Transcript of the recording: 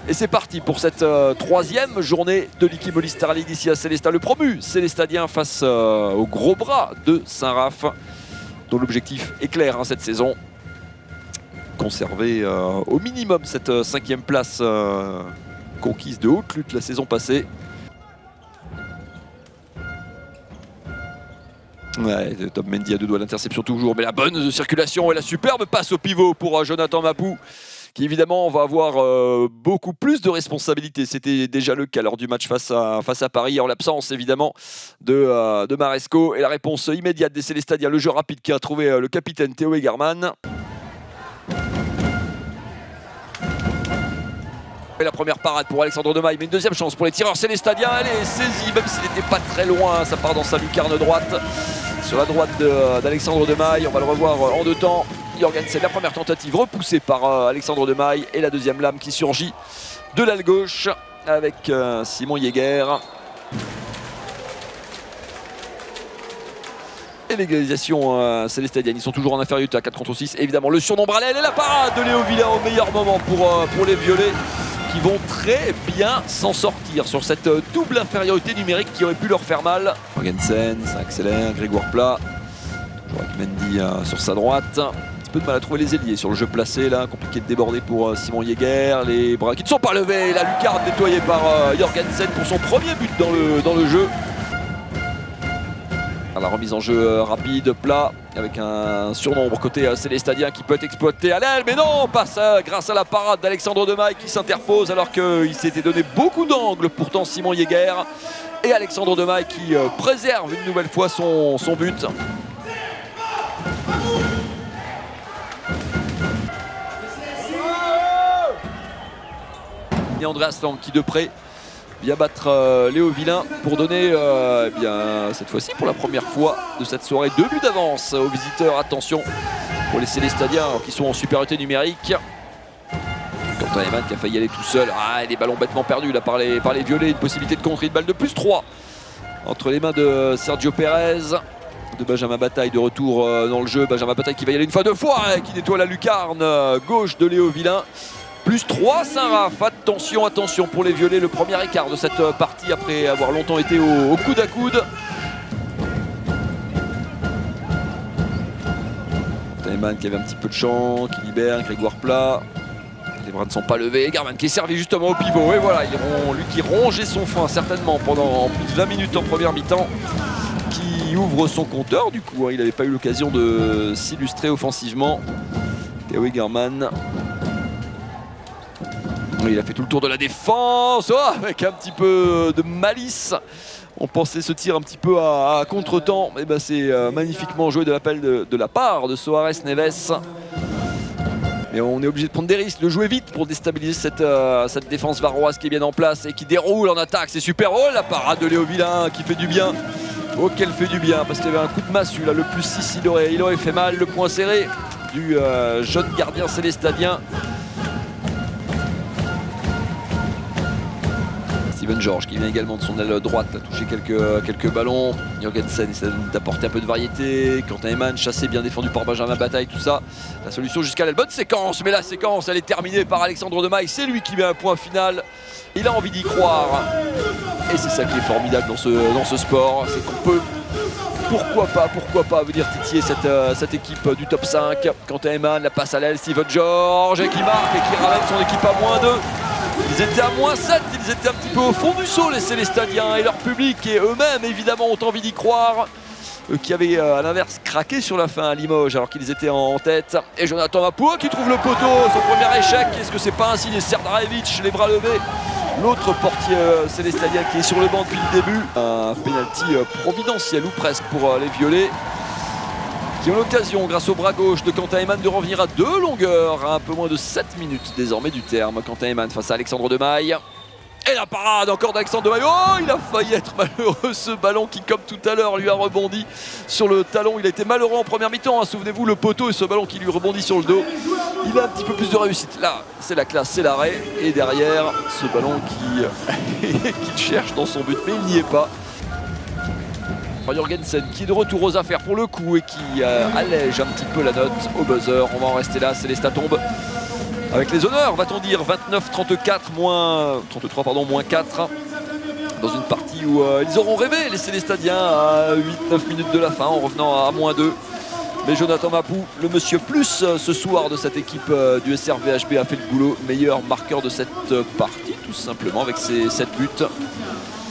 Et c'est parti pour cette troisième journée de l'Ikimoli Star League ici à Sélestat. Le promu Célestadien face au gros bras de Saint-Raph, dont l'objectif est clair cette saison. Conserver au minimum cette 5e place conquise de haute lutte la saison passée. Ouais, Tom Mendy à 2 doigts d'interception toujours, mais la bonne circulation et la superbe passe au pivot pour Jonathan Mapou, qui évidemment va avoir beaucoup plus de responsabilités. C'était déjà le cas lors du match face à Paris, en l'absence évidemment de Maresco. Et la réponse immédiate des Célestadiens, le jeu rapide qui a trouvé le capitaine Théo Egerman. Et la première parade pour Alexandre Demaille, mais une deuxième chance pour les tireurs célestadiens. Elle est saisie, même s'il n'était pas très loin, ça part dans sa lucarne droite. Sur la droite d'Alexandre Demaille, on va le revoir en 2 temps. Jorgensen, la première tentative repoussée par Alexandre Demaille, et la deuxième lame qui surgit de l'aile gauche avec Simon Jäger. Et l'égalisation célestadienne, ils sont toujours en infériorité à 4 contre 6. Évidemment, le surnombre à l'aile et la parade de Léo Villain au meilleur moment pour les Violets, qui vont très bien s'en sortir sur cette double infériorité numérique qui aurait pu leur faire mal. Jorgensen, ça accélère, Grégoire Plat, toujours avec Mendy sur sa droite. Un petit peu de mal à trouver les ailiers sur le jeu placé là, compliqué de déborder pour Simon Jäger. Les bras qui ne sont pas levés, la lucarne nettoyée par Jorgensen pour son premier but dans le jeu. La remise en jeu rapide, Plat, avec un surnombre côté célestadien qui peut être exploité à l'aile, mais non, pas ça, grâce à la parade d'Alexandre Demaille qui s'interpose alors qu'il s'était donné beaucoup d'angles, pourtant Simon Jäger. Et Alexandre Demaille qui préserve une nouvelle fois son but. Et Andreas Lang qui de près vient battre Léo Villain pour donner, cette fois-ci pour la première fois de cette soirée, 2 buts d'avance aux visiteurs. Attention pour les Célestadiens qui sont en supériorité numérique. Quentin Eman qui a failli aller tout seul. Et les ballons bêtement perdus là par les Violets. Une possibilité de contrer, une balle de +3 entre les mains de Sergio Pérez. De Benjamin Bataille de retour dans le jeu. Benjamin Bataille qui va y aller une fois, 2 fois, qui nettoie la lucarne gauche de Léo Villain. +3 Saint-Raph, attention pour les Violets, le premier écart de cette partie après avoir longtemps été au coude à coude. Taiman qui avait un petit peu de champ, qui libère, Grégoire Plat. Les bras ne sont pas levés, Garman qui est servi justement au pivot, et voilà, lui qui rongeait son frein certainement pendant plus de 20 minutes en première mi-temps, qui ouvre son compteur du coup, il n'avait pas eu l'occasion de s'illustrer offensivement. Théo Egerman. Il a fait tout le tour de la défense, avec un petit peu de malice. On pensait ce tir un petit peu à contre-temps. Et c'est magnifiquement joué de la part de Soares Neves. Mais on est obligé de prendre des risques, de jouer vite pour déstabiliser cette défense varoise qui est bien en place et qui déroule en attaque. C'est super. Oh, la parade de Léo Villain qui fait du bien. Oh, qu'elle fait du bien, parce qu'il y avait un coup de massue là, le +6, il aurait fait mal. Le point serré du jeune gardien célestadien. Steven George qui vient également de son aile droite, a touché quelques ballons. Jorgensen essaie d'apporter un peu de variété. Quentin Eman chassé, bien défendu par Benjamin Bataille, tout ça. La solution jusqu'à la bonne séquence, mais la séquence elle est terminée par Alexandre Demaille. C'est lui qui met un point final. Il a envie d'y croire. Et c'est ça qui est formidable dans ce sport, c'est qu'on peut, pourquoi pas venir titiller cette équipe du top 5. Quentin Eman, la passe à l'aile, Steven George qui marque et qui ramène son équipe à -2. Ils étaient à -7, ils étaient un petit peu au fond du seau les Célestadiens, et leur public et eux-mêmes évidemment ont envie d'y croire. Eux qui avaient à l'inverse craqué sur la fin à Limoges alors qu'ils étaient en tête. Et Jonathan Mapou qui trouve le poteau, son premier échec. Est-ce que c'est pas un signe? Serdarevic, les bras levés. L'autre portier célestadien qui est sur le banc depuis le début. Un penalty providentiel ou presque pour les Violets, qui ont l'occasion, grâce au bras gauche de Quentin Eman, de revenir à 2 longueurs, à un peu moins de 7 minutes désormais du terme. Quentin Eman face à Alexandre Demaille. Et la parade encore d'Alexandre Demaille. Oh, il a failli être malheureux ce ballon qui, comme tout à l'heure, lui a rebondi sur le talon. Il a été malheureux en première mi-temps, Souvenez-vous, le poteau et ce ballon qui lui rebondit sur le dos. Il a un petit peu plus de réussite. Là, c'est la classe, c'est l'arrêt. Et derrière, ce ballon qu'il cherche dans son but, mais il n'y est pas. Jorgensen qui est de retour aux affaires pour le coup et qui allège un petit peu la note au buzzer. On va en rester là, Célestat tombe avec les honneurs, va-t-on dire. 29-34, -33, pardon, -4. Dans une partie où ils auront rêvé, les Célestadiens, à 8-9 minutes de la fin, en revenant à -2. Mais Jonathan Mapou, le monsieur plus ce soir de cette équipe du SRVHB, a fait le boulot. Meilleur marqueur de cette partie, tout simplement, avec ses 7 buts.